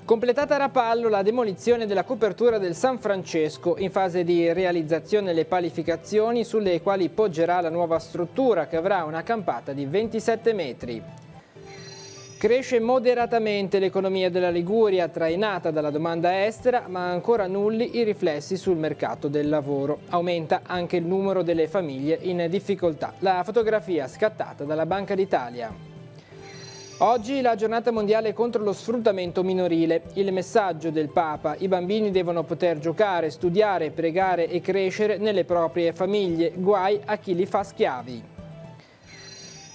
Completata a Rapallo la demolizione della copertura del San Francesco, in fase di realizzazione le palificazioni sulle quali poggerà la nuova struttura che avrà una campata di 27 metri. Cresce moderatamente l'economia della Liguria, trainata dalla domanda estera, ma ancora nulli i riflessi sul mercato del lavoro. Aumenta anche il numero delle famiglie in difficoltà. La fotografia scattata dalla Banca d'Italia. Oggi la giornata mondiale contro lo sfruttamento minorile. Il messaggio del Papa: i bambini devono poter giocare, studiare, pregare e crescere nelle proprie famiglie, guai a chi li fa schiavi.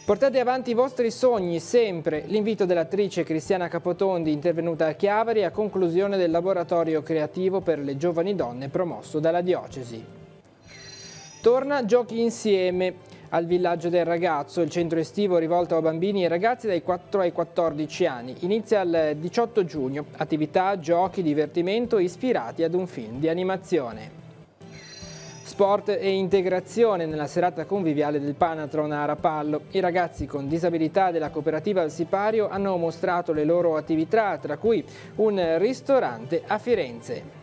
Portate avanti i vostri sogni sempre. L'invito dell'attrice Cristiana Capotondi, intervenuta a Chiavari a conclusione del laboratorio creativo per le giovani donne promosso dalla diocesi. Torna Giochi Insieme al Villaggio del Ragazzo, il centro estivo rivolto a bambini e ragazzi dai 4 ai 14 anni. Inizia il 18 giugno. Attività, giochi, divertimento ispirati ad un film di animazione. Sport e integrazione nella serata conviviale del Panatron a Rapallo. I ragazzi con disabilità della cooperativa Al Sipario hanno mostrato le loro attività, tra cui un ristorante a Firenze.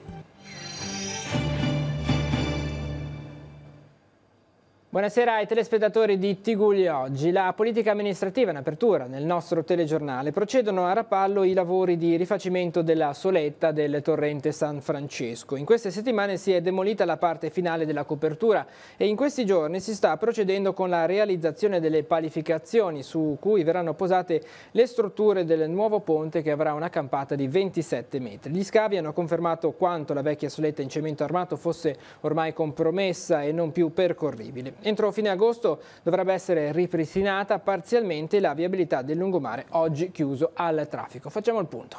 Buonasera ai telespettatori di Tigulli Oggi. La politica amministrativa in apertura nel nostro telegiornale. Procedono a Rapallo i lavori di rifacimento della soletta del torrente San Francesco. In queste settimane si è demolita la parte finale della copertura e in questi giorni si sta procedendo con la realizzazione delle palificazioni su cui verranno posate le strutture del nuovo ponte che avrà una campata di 27 metri. Gli scavi hanno confermato quanto la vecchia soletta in cemento armato fosse ormai compromessa e non più percorribile. Entro fine agosto dovrebbe essere ripristinata parzialmente la viabilità del lungomare, oggi chiuso al traffico. Facciamo il punto.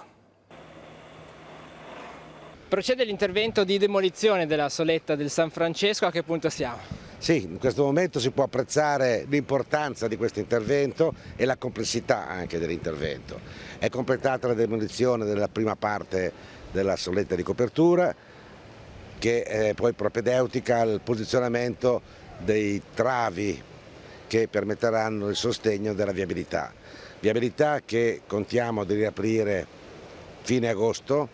Procede l'intervento di demolizione della soletta del San Francesco, a che punto siamo? Sì, in questo momento si può apprezzare l'importanza di questo intervento e la complessità anche dell'intervento. È completata la demolizione della prima parte della soletta di copertura, che è poi propedeutica al posizionamento dei travi che permetteranno il sostegno della viabilità. Viabilità che contiamo di riaprire fine agosto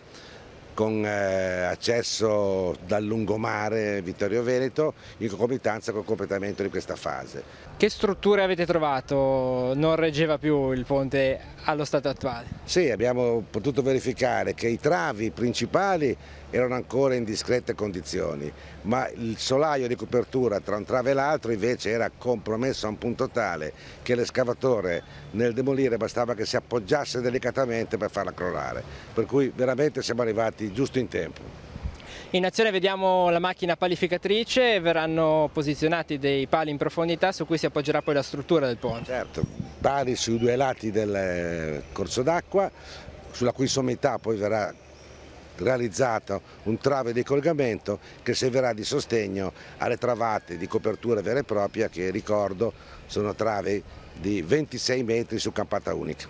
con accesso dal lungomare Vittorio Veneto in concomitanza col completamento di questa fase. Che strutture avete trovato? Non reggeva più il ponte allo stato attuale? Sì, abbiamo potuto verificare che i travi principali erano ancora in discrete condizioni, ma il solaio di copertura tra un trave e l'altro invece era compromesso a un punto tale che l'escavatore nel demolire bastava che si appoggiasse delicatamente per farla crollare, per cui veramente siamo arrivati giusto in tempo. In azione vediamo la macchina palificatrice, verranno posizionati dei pali in profondità su cui si appoggerà poi la struttura del ponte. Certo, pali sui due lati del corso d'acqua, sulla cui sommità poi verrà realizzato un trave di collegamento che servirà di sostegno alle travate di copertura vera e propria che, ricordo, sono travi di 26 metri su campata unica.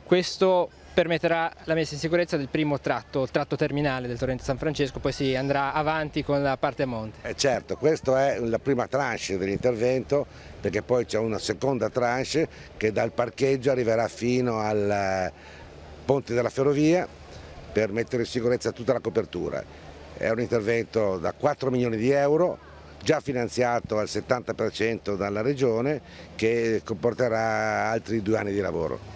Questo permetterà la messa in sicurezza del primo tratto, il tratto terminale del torrente San Francesco, poi si andrà avanti con la parte a monte. Certo, questa è la prima tranche dell'intervento, perché poi c'è una seconda tranche che dal parcheggio arriverà fino al ponte della ferrovia per mettere in sicurezza tutta la copertura. È un intervento da 4 milioni di euro, già finanziato al 70% dalla Regione, che comporterà altri 2 anni di lavoro.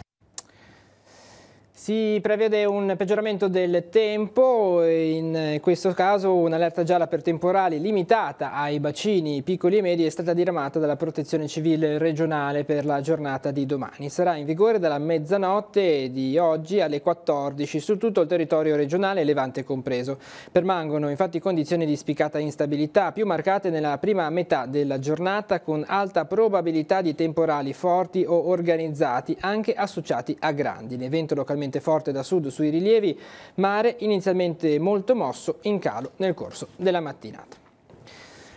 Si prevede un peggioramento del tempo, in questo caso un'allerta gialla per temporali limitata ai bacini piccoli e medi è stata diramata dalla Protezione Civile regionale per la giornata di domani. Sarà in vigore dalla mezzanotte di oggi alle 14 su tutto il territorio regionale, Levante compreso. Permangono infatti condizioni di spiccata instabilità più marcate nella prima metà della giornata, con alta probabilità di temporali forti o organizzati anche associati a grandine, vento localmente forte da sud sui rilievi, mare inizialmente molto mosso, in calo nel corso della mattinata.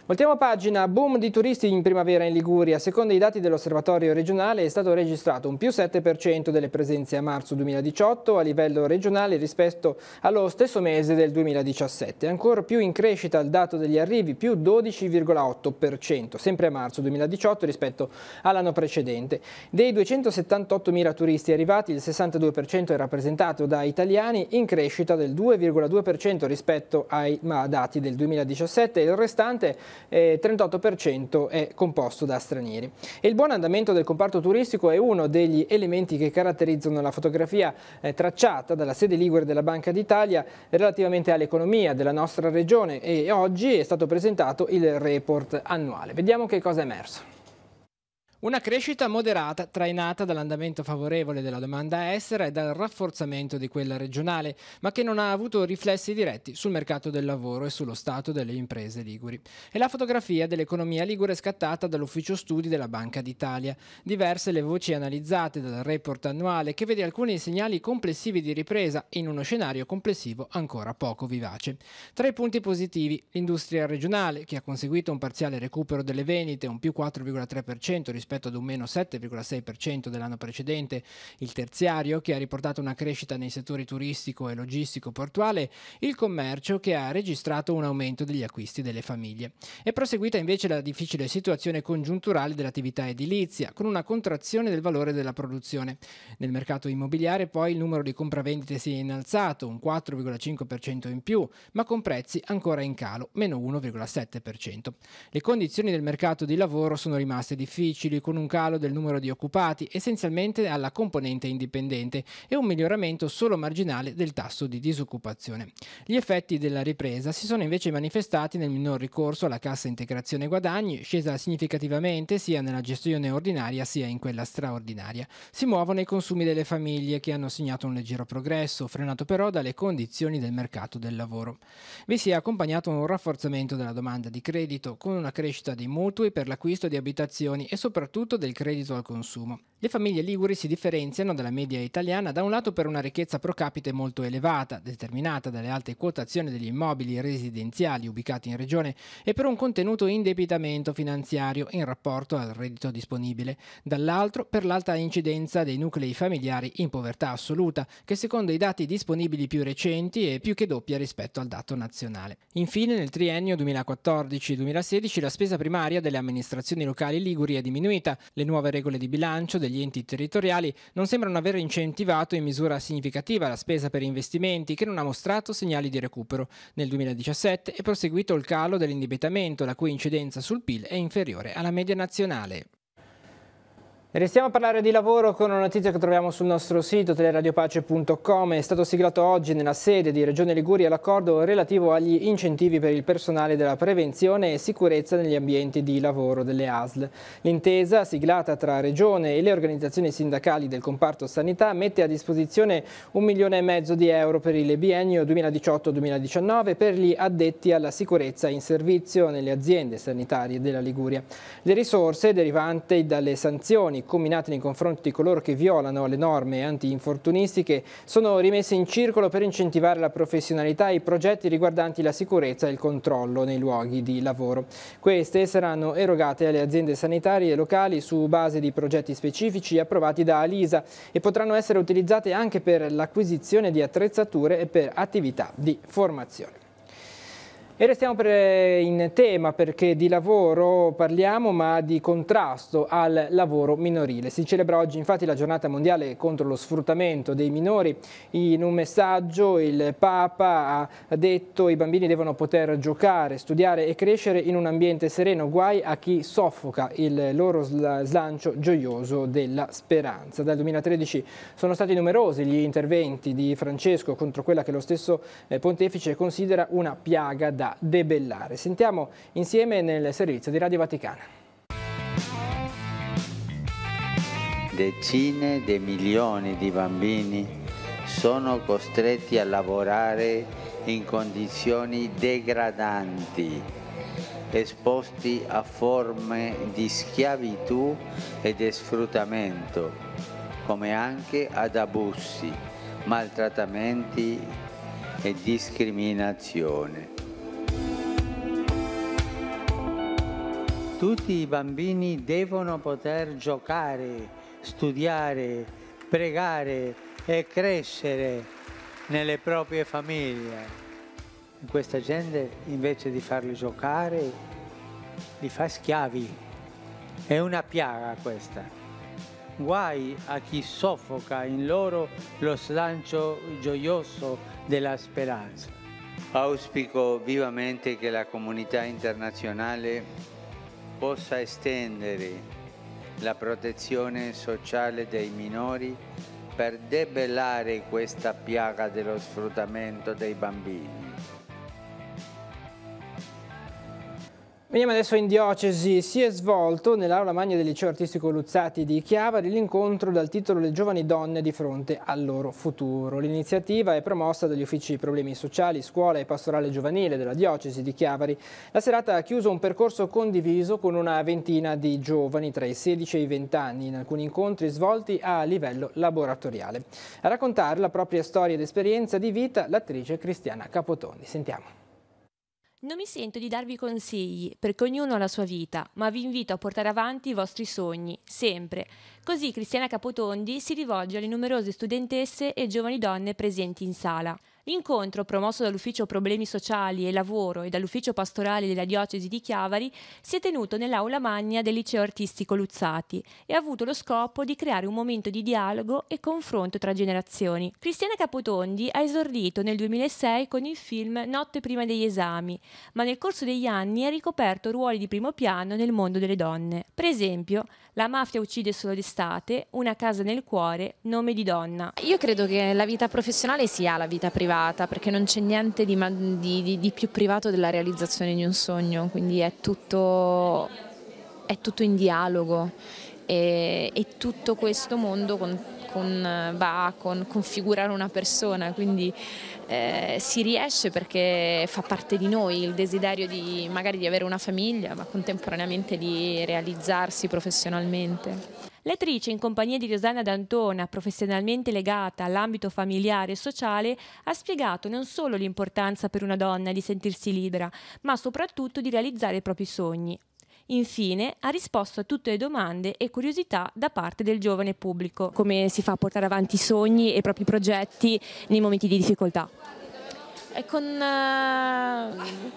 Voltiamo pagina, boom di turisti in primavera in Liguria. Secondo i dati dell'osservatorio regionale è stato registrato un più 7% delle presenze a marzo 2018 a livello regionale rispetto allo stesso mese del 2017. Ancora più in crescita il dato degli arrivi, più 12,8%, sempre a marzo 2018 rispetto all'anno precedente. Dei 278.000 turisti arrivati, il 62% è rappresentato da italiani, in crescita del 2,2% rispetto ai dati del 2017, e il restante 38% è composto da stranieri. E il buon andamento del comparto turistico è uno degli elementi che caratterizzano la fotografia tracciata dalla sede ligure della Banca d'Italia relativamente all'economia della nostra regione, e oggi è stato presentato il report annuale. Vediamo che cosa è emerso. Una crescita moderata trainata dall'andamento favorevole della domanda estera e dal rafforzamento di quella regionale, ma che non ha avuto riflessi diretti sul mercato del lavoro e sullo stato delle imprese liguri. È la fotografia dell'economia ligure scattata dall'Ufficio Studi della Banca d'Italia. Diverse le voci analizzate dal report annuale, che vede alcuni segnali complessivi di ripresa in uno scenario complessivo ancora poco vivace. Tra i punti positivi, l'industria regionale, che ha conseguito un parziale recupero delle vendite, un più 4,3% rispetto ad un meno 7,6% dell'anno precedente, il terziario, che ha riportato una crescita nei settori turistico e logistico-portuale, il commercio, che ha registrato un aumento degli acquisti delle famiglie. È proseguita invece la difficile situazione congiunturale dell'attività edilizia, con una contrazione del valore della produzione. Nel mercato immobiliare poi il numero di compravendite si è innalzato, un 4,5% in più, ma con prezzi ancora in calo, meno 1,7%. Le condizioni del mercato di lavoro sono rimaste difficili, con un calo del numero di occupati essenzialmente alla componente indipendente e un miglioramento solo marginale del tasso di disoccupazione. Gli effetti della ripresa si sono invece manifestati nel minor ricorso alla cassa integrazione guadagni, scesa significativamente sia nella gestione ordinaria sia in quella straordinaria. Si muovono i consumi delle famiglie, che hanno segnato un leggero progresso, frenato però dalle condizioni del mercato del lavoro. Vi si è accompagnato un rafforzamento della domanda di credito, con una crescita dei mutui per l'acquisto di abitazioni e soprattutto del credito al consumo. Le famiglie liguri si differenziano dalla media italiana da un lato per una ricchezza pro capite molto elevata, determinata dalle alte quotazioni degli immobili residenziali ubicati in regione, e per un contenuto indebitamento finanziario in rapporto al reddito disponibile, dall'altro per l'alta incidenza dei nuclei familiari in povertà assoluta, che secondo i dati disponibili più recenti è più che doppia rispetto al dato nazionale. Infine, nel triennio 2014-2016 la spesa primaria delle amministrazioni locali liguri è diminuita. Le nuove regole di bilancio degli enti territoriali non sembrano aver incentivato in misura significativa la spesa per investimenti, che non ha mostrato segnali di recupero. Nel 2017 è proseguito il calo dell'indebitamento, la cui incidenza sul PIL è inferiore alla media nazionale. Restiamo a parlare di lavoro con una notizia che troviamo sul nostro sito teleradiopace.com. È stato siglato oggi nella sede di Regione Liguria l'accordo relativo agli incentivi per il personale della prevenzione e sicurezza negli ambienti di lavoro delle ASL. L'intesa, siglata tra Regione e le organizzazioni sindacali del comparto sanità, mette a disposizione 1,5 milioni di euro per il biennio 2018-2019 per gli addetti alla sicurezza in servizio nelle aziende sanitarie della Liguria. Le risorse, derivanti dalle sanzioni comminate nei confronti di coloro che violano le norme anti-infortunistiche, sono rimesse in circolo per incentivare la professionalità e i progetti riguardanti la sicurezza e il controllo nei luoghi di lavoro. Queste saranno erogate alle aziende sanitarie locali su base di progetti specifici approvati da Alisa e potranno essere utilizzate anche per l'acquisizione di attrezzature e per attività di formazione. E restiamo in tema, perché di lavoro parliamo, ma di contrasto al lavoro minorile. Si celebra oggi infatti la giornata mondiale contro lo sfruttamento dei minori. In un messaggio il Papa ha detto: i bambini devono poter giocare, studiare e crescere in un ambiente sereno, guai a chi soffoca il loro slancio gioioso della speranza. Dal 2013 sono stati numerosi gli interventi di Francesco contro quella che lo stesso pontefice considera una piaga da debellare. Sentiamo insieme nel servizio di Radio Vaticana. Decine di milioni di bambini sono costretti a lavorare in condizioni degradanti, esposti a forme di schiavitù e di sfruttamento, come anche ad abusi, maltrattamenti e discriminazione. Tutti i bambini devono poter giocare, studiare, pregare e crescere nelle proprie famiglie. Questa gente, invece di farli giocare, li fa schiavi. È una piaga questa. Guai a chi soffoca in loro lo slancio gioioso della speranza. Auspico vivamente che la comunità internazionale possa estendere la protezione sociale dei minori per debellare questa piaga dello sfruttamento dei bambini. Veniamo adesso in diocesi. Si è svolto nell'aula magna del liceo artistico Luzzati di Chiavari l'incontro dal titolo Le giovani donne di fronte al loro futuro. L'iniziativa è promossa dagli uffici problemi sociali, scuola e pastorale giovanile della diocesi di Chiavari. La serata ha chiuso un percorso condiviso con una ventina di giovani tra i 16 e i 20 anni, in alcuni incontri svolti a livello laboratoriale. A raccontare la propria storia ed esperienza di vita l'attrice Cristiana Capotondi. Sentiamo. Non mi sento di darvi consigli, perché ognuno ha la sua vita, ma vi invito a portare avanti i vostri sogni, sempre. Così Cristiana Capotondi si rivolge alle numerose studentesse e giovani donne presenti in sala. L'incontro, promosso dall'Ufficio Problemi Sociali e Lavoro e dall'Ufficio Pastorale della Diocesi di Chiavari, si è tenuto nell'aula magna del Liceo Artistico Luzzati e ha avuto lo scopo di creare un momento di dialogo e confronto tra generazioni. Cristiana Capotondi ha esordito nel 2006 con il film Notte prima degli esami, ma nel corso degli anni ha ricoperto ruoli di primo piano nel mondo delle donne. Per esempio, La mafia uccide solo d'estate, Una casa nel cuore, Nome di donna. Io credo che la vita professionale sia la vita privata, perché non c'è niente di più privato della realizzazione di un sogno, quindi è tutto in dialogo e tutto questo mondo va a configurare una persona, quindi si riesce perché fa parte di noi il desiderio magari di avere una famiglia, ma contemporaneamente di realizzarsi professionalmente. L'attrice, in compagnia di Rosanna D'Antona, professionalmente legata all'ambito familiare e sociale, ha spiegato non solo l'importanza per una donna di sentirsi libera, ma soprattutto di realizzare i propri sogni. Infine, ha risposto a tutte le domande e curiosità da parte del giovane pubblico. Come si fa a portare avanti i sogni e i propri progetti nei momenti di difficoltà? E con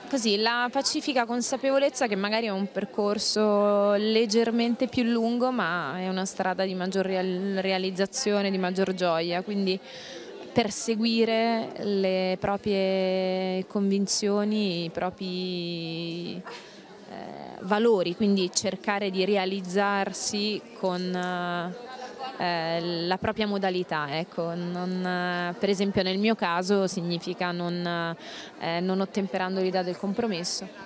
così la pacifica consapevolezza che magari è un percorso leggermente più lungo, ma è una strada di maggior realizzazione, di maggior gioia, quindi perseguire le proprie convinzioni, i propri valori, quindi cercare di realizzarsi con la propria modalità, ecco. Per esempio nel mio caso significa non ottemperando l'idea del compromesso.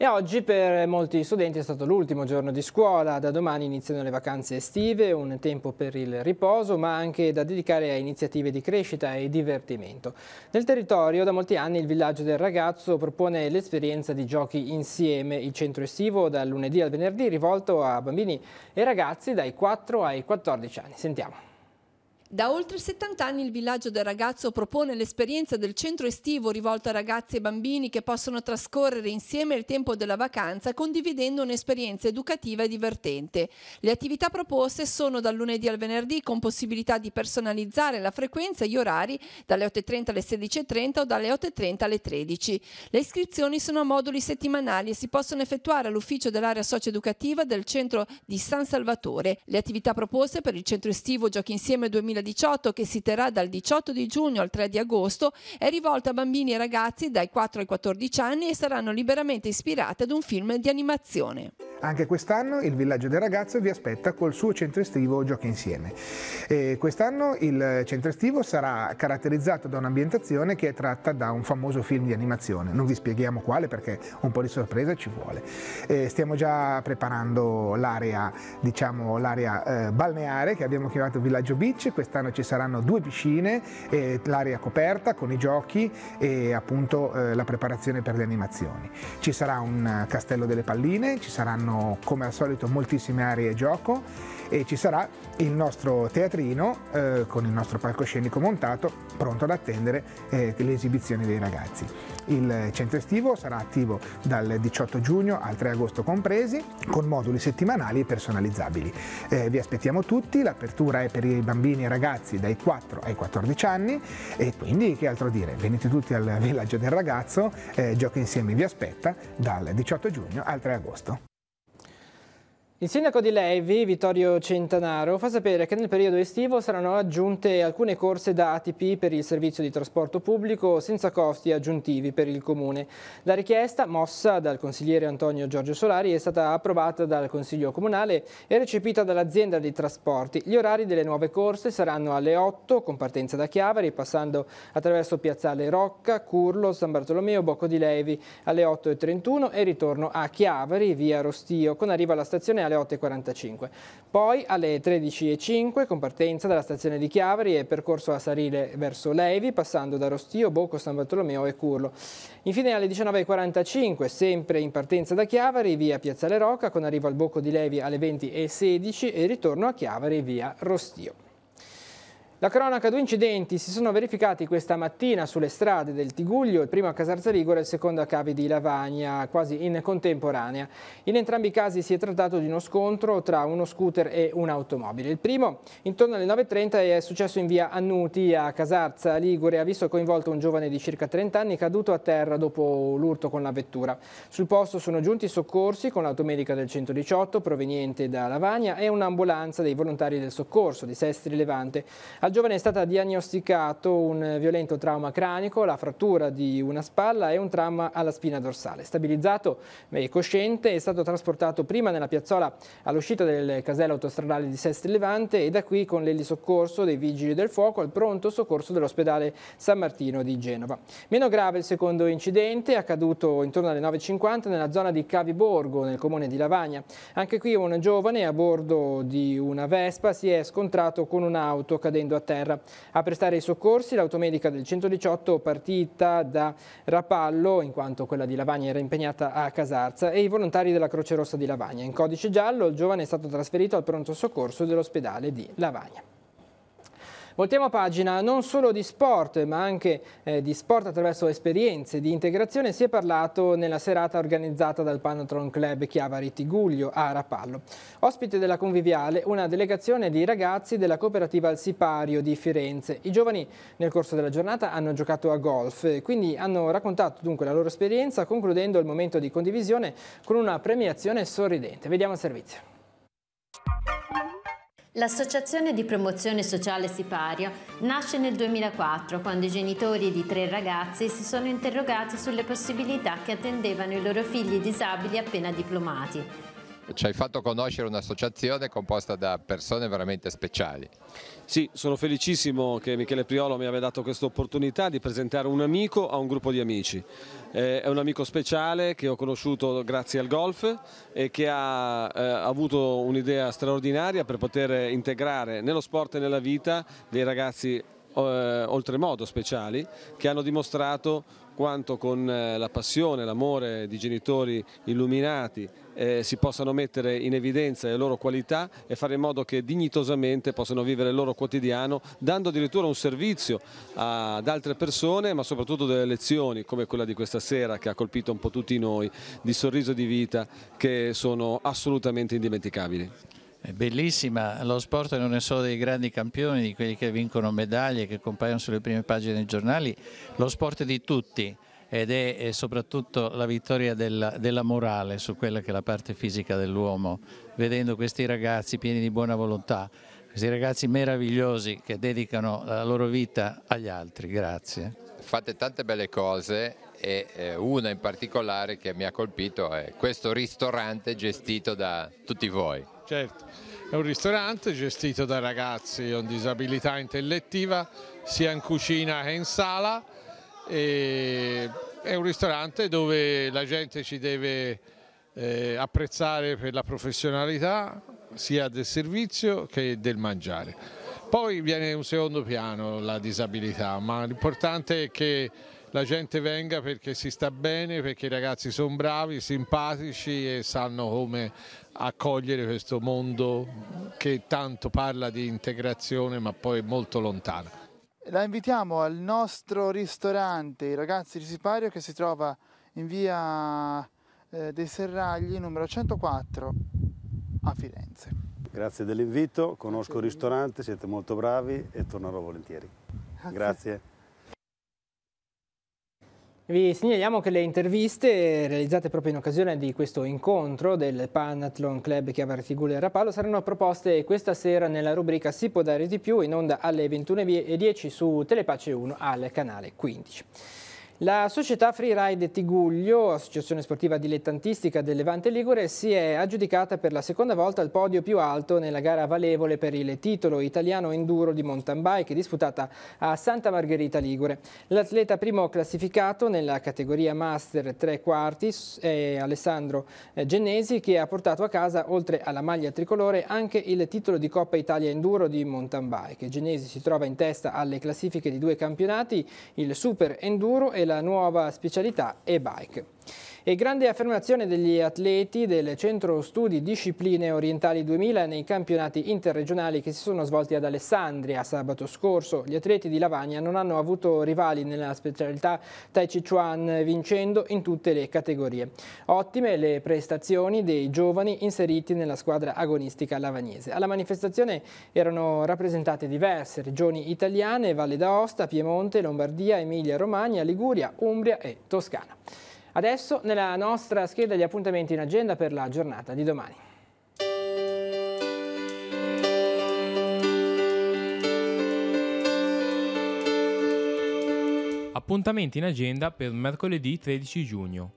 E oggi per molti studenti è stato l'ultimo giorno di scuola. Da domani iniziano le vacanze estive, un tempo per il riposo, ma anche da dedicare a iniziative di crescita e divertimento. Nel territorio da molti anni il Villaggio del Ragazzo propone l'esperienza di giochi insieme, il centro estivo dal lunedì al venerdì rivolto a bambini e ragazzi dai 4 ai 14 anni. Sentiamo. Da oltre 70 anni il Villaggio del Ragazzo propone l'esperienza del centro estivo rivolto a ragazzi e bambini che possono trascorrere insieme il tempo della vacanza condividendo un'esperienza educativa e divertente. Le attività proposte sono dal lunedì al venerdì con possibilità di personalizzare la frequenza e gli orari dalle 8:30 alle 16:30 o dalle 8:30 alle 13. Le iscrizioni sono a moduli settimanali e si possono effettuare all'ufficio dell'area socio-educativa del centro di San Salvatore. Le attività proposte per il centro estivo Giochi Insieme 2018 che si terrà dal 18 di giugno al 3 di agosto è rivolta a bambini e ragazzi dai 4 ai 14 anni e saranno liberamente ispirate ad un film di animazione. Anche quest'anno il Villaggio del Ragazzo vi aspetta col suo centro estivo Giochi Insieme. Quest'anno il centro estivo sarà caratterizzato da un'ambientazione che è tratta da un famoso film di animazione. Non vi spieghiamo quale perché un po' di sorpresa ci vuole. Stiamo già preparando l'area, balneare che abbiamo chiamato Villaggio Beach. Quest'anno ci saranno 2 piscine, l'area coperta con i giochi e appunto la preparazione per le animazioni. Ci sarà un castello delle palline, ci saranno saranno come al solito moltissime aree gioco e ci sarà il nostro teatrino con il nostro palcoscenico montato pronto ad attendere le esibizioni dei ragazzi. Il centro estivo sarà attivo dal 18 giugno al 3 agosto compresi, con moduli settimanali e personalizzabili. Vi aspettiamo tutti, l'apertura è per i bambini e ragazzi dai 4 ai 14 anni e quindi che altro dire, venite tutti al Villaggio del Ragazzo, Giochi Insieme vi aspetta dal 18 giugno al 3 agosto. Il sindaco di Levi, Vittorio Centanaro, fa sapere che nel periodo estivo saranno aggiunte alcune corse da ATP per il servizio di trasporto pubblico senza costi aggiuntivi per il comune. La richiesta, mossa dal consigliere Antonio Giorgio Solari, è stata approvata dal Consiglio Comunale e recepita dall'azienda dei trasporti. Gli orari delle nuove corse saranno alle 8 con partenza da Chiavari, passando attraverso Piazzale Rocca, Curlo, San Bartolomeo, Bocco di Levi alle 8:31 e ritorno a Chiavari via Rostio con arrivo alla stazione alle 8:45. Poi alle 13:05 con partenza dalla stazione di Chiavari e percorso a salire verso Levi passando da Rostio, Bocco, San Bartolomeo e Curlo. Infine alle 19:45 sempre in partenza da Chiavari via Piazzale Rocca con arrivo al Bocco di Levi alle 20:16 e ritorno a Chiavari via Rostio. La cronaca, 2 incidenti si sono verificati questa mattina sulle strade del Tigullio, il primo a Casarza Ligure e il secondo a Cavi di Lavagna, quasi in contemporanea. In entrambi i casi si è trattato di uno scontro tra uno scooter e un'automobile. Il primo, intorno alle 9:30, è successo in via Annuti a Casarza Ligure, ha visto coinvolto un giovane di circa 30 anni caduto a terra dopo l'urto con la vettura. Sul posto sono giunti i soccorsi con l'automedica del 118 proveniente da Lavagna e un'ambulanza dei volontari del soccorso di Sestri Levante. Al giovane è stato diagnosticato un violento trauma cranico, la frattura di una spalla e un trauma alla spina dorsale. Stabilizzato e cosciente, è stato trasportato prima nella piazzola all'uscita del casello autostradale di Sestri Levante e da qui con l'elisoccorso dei vigili del fuoco al pronto soccorso dell'ospedale San Martino di Genova. Meno grave il secondo incidente, accaduto intorno alle 9:50 nella zona di Caviborgo, nel comune di Lavagna. Anche qui un giovane a bordo di una Vespa si è scontrato con un'auto cadendo a terra. A prestare i soccorsi l'automedica del 118 partita da Rapallo, in quanto quella di Lavagna era impegnata a Casarza, e i volontari della Croce Rossa di Lavagna. In codice giallo il giovane è stato trasferito al pronto soccorso dell'ospedale di Lavagna. Voltiamo pagina, non solo di sport ma anche di sport attraverso esperienze di integrazione si è parlato nella serata organizzata dal Panathlon Club Chiavari Tigullio a Rapallo. Ospite della conviviale una delegazione di ragazzi della cooperativa Al Sipario di Firenze. I giovani nel corso della giornata hanno giocato a golf, quindi hanno raccontato dunque la loro esperienza concludendo il momento di condivisione con una premiazione sorridente. Vediamo il servizio. L'Associazione di Promozione Sociale Sipario nasce nel 2004, quando i genitori di 3 ragazzi si sono interrogati sulle possibilità che attendevano i loro figli disabili appena diplomati. Ci hai fatto conoscere un'associazione composta da persone veramente speciali. Sì, sono felicissimo che Michele Priolo mi abbia dato questa opportunità di presentare un amico a un gruppo di amici. È un amico speciale che ho conosciuto grazie al golf e che ha avuto un'idea straordinaria per poter integrare nello sport e nella vita dei ragazzi oltremodo speciali che hanno dimostrato quanto con la passione, l'amore di genitori illuminati si possano mettere in evidenza le loro qualità e fare in modo che dignitosamente possano vivere il loro quotidiano, dando addirittura un servizio ad altre persone, ma soprattutto delle lezioni come quella di questa sera che ha colpito un po' tutti noi, di sorriso di vita, che sono assolutamente indimenticabili. È bellissima, lo sport non è solo dei grandi campioni, di quelli che vincono medaglie, che compaiono sulle prime pagine dei giornali, lo sport è di tutti ed è soprattutto la vittoria della morale su quella che è la parte fisica dell'uomo, vedendo questi ragazzi pieni di buona volontà, questi ragazzi meravigliosi che dedicano la loro vita agli altri. Grazie. Fate tante belle cose e una in particolare che mi ha colpito è questo ristorante gestito da tutti voi. Certo, è un ristorante gestito da ragazzi con disabilità intellettiva sia in cucina che in sala, e è un ristorante dove la gente ci deve apprezzare per la professionalità sia del servizio che del mangiare. Poi viene in un secondo piano la disabilità, ma l'importante è che la gente venga perché si sta bene, perché i ragazzi sono bravi, simpatici e sanno come accogliere questo mondo che tanto parla di integrazione ma poi è molto lontano. La invitiamo al nostro ristorante I Ragazzi di Sipario, che si trova in via dei Serragli numero 104 a Firenze. Grazie dell'invito, conosco il ristorante, siete molto bravi e tornerò volentieri. Grazie. Vi segnaliamo che le interviste realizzate proprio in occasione di questo incontro del Panathlon Club Chiavari Tigullo e Rapallo saranno proposte questa sera nella rubrica Si può dare di più, in onda alle 21:10 su Telepace 1 al canale 15. La società Freeride Tiguglio, associazione sportiva dilettantistica del Levante Ligure, si è aggiudicata per la seconda volta il podio più alto nella gara valevole per il titolo italiano enduro di mountain bike disputata a Santa Margherita Ligure. L'atleta primo classificato nella categoria Master 3/4 è Alessandro Gennesi, che ha portato a casa, oltre alla maglia tricolore, anche il titolo di Coppa Italia Enduro di mountain bike. Gennesi si trova in testa alle classifiche di 2 campionati, il Super Enduro e la nuova specialità e-bike. E grande affermazione degli atleti del Centro Studi Discipline Orientali 2000 nei campionati interregionali che si sono svolti ad Alessandria sabato scorso. Gli atleti di Lavagna non hanno avuto rivali nella specialità Tai Chi Chuan, vincendo in tutte le categorie. Ottime le prestazioni dei giovani inseriti nella squadra agonistica lavagnese. Alla manifestazione erano rappresentate diverse regioni italiane: Valle d'Aosta, Piemonte, Lombardia, Emilia-Romagna, Liguria, Umbria e Toscana. Adesso nella nostra scheda gli appuntamenti in agenda per la giornata di domani. Appuntamenti in agenda per mercoledì 13 giugno.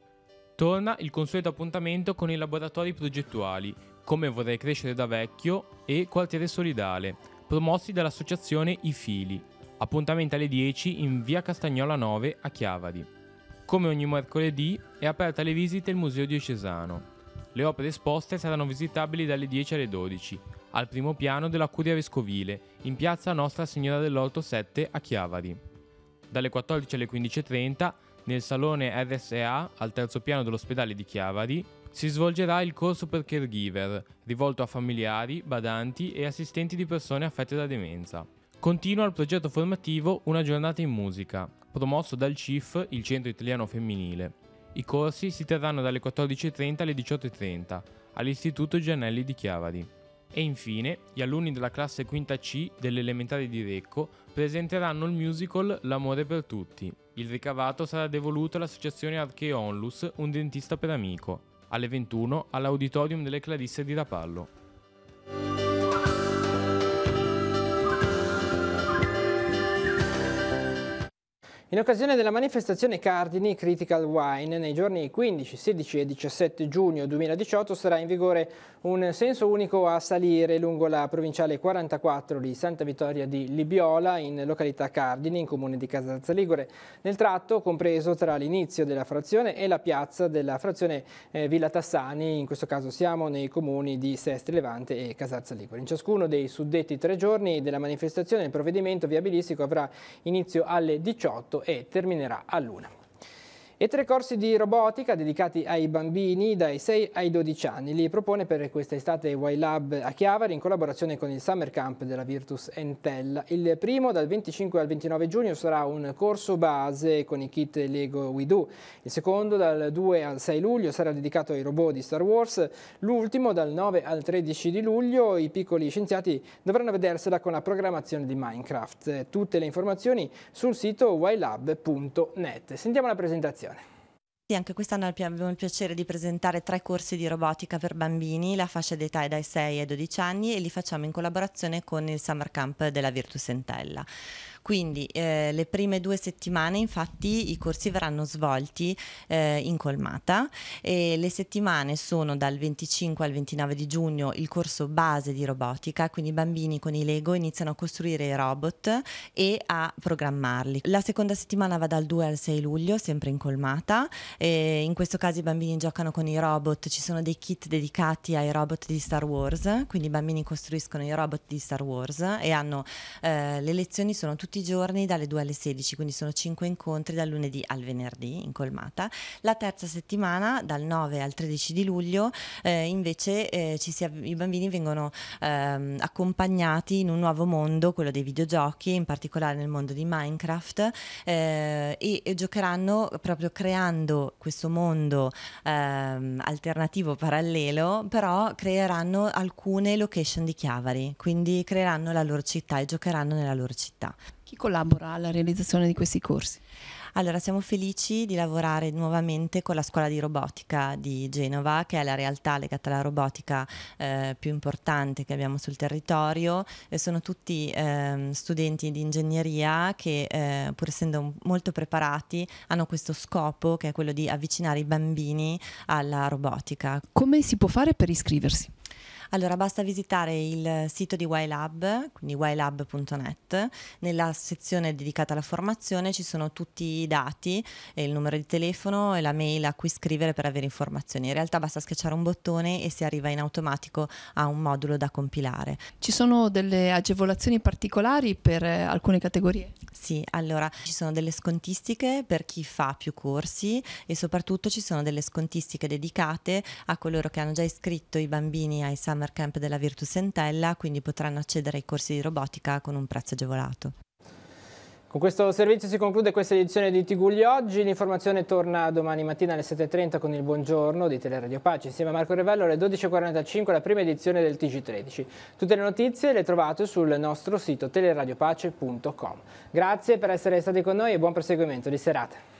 Torna il consueto appuntamento con i laboratori progettuali Come vorrei crescere da vecchio e Quartiere Solidale, promossi dall'associazione I Fili. Appuntamento alle 10 in via Castagnola 9 a Chiavari. Come ogni mercoledì è aperta alle visite il Museo Diocesano. Le opere esposte saranno visitabili dalle 10 alle 12, al primo piano della Curia Vescovile, in piazza Nostra Signora dell'Orto 7 a Chiavari. Dalle 14 alle 15:30, nel salone RSA, al terzo piano dell'ospedale di Chiavari, si svolgerà il corso per caregiver, rivolto a familiari, badanti e assistenti di persone affette da demenza. Continua il progetto formativo Una giornata in musica, promosso dal CIF, il Centro Italiano Femminile. I corsi si terranno dalle 14:30 alle 18:30 all'Istituto Giannelli di Chiavari. E infine, gli alunni della classe quinta C delle elementari di Recco presenteranno il musical L'amore per tutti. Il ricavato sarà devoluto all'associazione Archeo Onlus, un dentista per amico, alle 21 all'Auditorium delle Clarisse di Rapallo. In occasione della manifestazione Cardini Critical Wine, nei giorni 15, 16 e 17 giugno 2018 sarà in vigore un senso unico a salire lungo la provinciale 44 di Santa Vittoria di Libiola, in località Cardini, in comune di Casarza Ligure, nel tratto compreso tra l'inizio della frazione e la piazza della frazione Villa Tassani. In questo caso siamo nei comuni di Sestri Levante e Casarza Ligure. In ciascuno dei suddetti 3 giorni della manifestazione il provvedimento viabilistico avrà inizio alle 18 e terminerà all'1. E 3 corsi di robotica dedicati ai bambini dai 6 ai 12 anni. Li propone per questa estate Y-Lab a Chiavari in collaborazione con il Summer Camp della Virtus Entella. Il primo, dal 25 al 29 giugno, sarà un corso base con i kit Lego We Do. Il secondo, dal 2 al 6 luglio, sarà dedicato ai robot di Star Wars. L'ultimo, dal 9 al 13 di luglio, i piccoli scienziati dovranno vedersela con la programmazione di Minecraft. Tutte le informazioni sul sito ylab.net. Sentiamo la presentazione. Anche quest'anno abbiamo il piacere di presentare 3 corsi di robotica per bambini, la fascia d'età è dai 6 ai 12 anni e li facciamo in collaborazione con il Summer Camp della Virtus Entella. Quindi le prime 2 settimane infatti i corsi verranno svolti in colmata e le settimane sono dal 25 al 29 di giugno il corso base di robotica, quindi i bambini con i Lego iniziano a costruire i robot e a programmarli. La seconda settimana va dal 2 al 6 luglio, sempre in colmata, e in questo caso i bambini giocano con i robot, ci sono dei kit dedicati ai robot di Star Wars, quindi i bambini costruiscono i robot di Star Wars e hanno le lezioni sono tutte tutti i giorni dalle 2 alle 16, quindi sono 5 incontri dal lunedì al venerdì in Colmata. La terza settimana, dal 9 al 13 di luglio, invece i bambini vengono accompagnati in un nuovo mondo, quello dei videogiochi, in particolare nel mondo di Minecraft, e giocheranno proprio creando questo mondo alternativo, parallelo, però creeranno alcune location di Chiavari, quindi creeranno la loro città e giocheranno nella loro città. Chi collabora alla realizzazione di questi corsi? Allora, siamo felici di lavorare nuovamente con la scuola di robotica di Genova, che è la realtà legata alla robotica più importante che abbiamo sul territorio. Sono tutti studenti di ingegneria che, pur essendo molto preparati, hanno questo scopo, che è quello di avvicinare i bambini alla robotica. Come si può fare per iscriversi? Allora, basta visitare il sito di YLab, quindi ylab.net. Nella sezione dedicata alla formazione ci sono tutti i dati, il numero di telefono e la mail a cui scrivere per avere informazioni. In realtà basta schiacciare un bottone e si arriva in automatico a un modulo da compilare. Ci sono delle agevolazioni particolari per alcune categorie? Sì, allora ci sono delle scontistiche per chi fa più corsi e soprattutto ci sono delle scontistiche dedicate a coloro che hanno già iscritto i bambini ai Summer Camp della Virtus Entella, quindi potranno accedere ai corsi di robotica con un prezzo agevolato. Con questo servizio si conclude questa edizione di Tigulli Oggi. L'informazione torna domani mattina alle 7:30 con il buongiorno di Teleradio Pace. Insieme a Marco Revello alle 12:45 la prima edizione del TG13. Tutte le notizie le trovate sul nostro sito teleradiopace.com. Grazie per essere stati con noi e buon proseguimento di serata.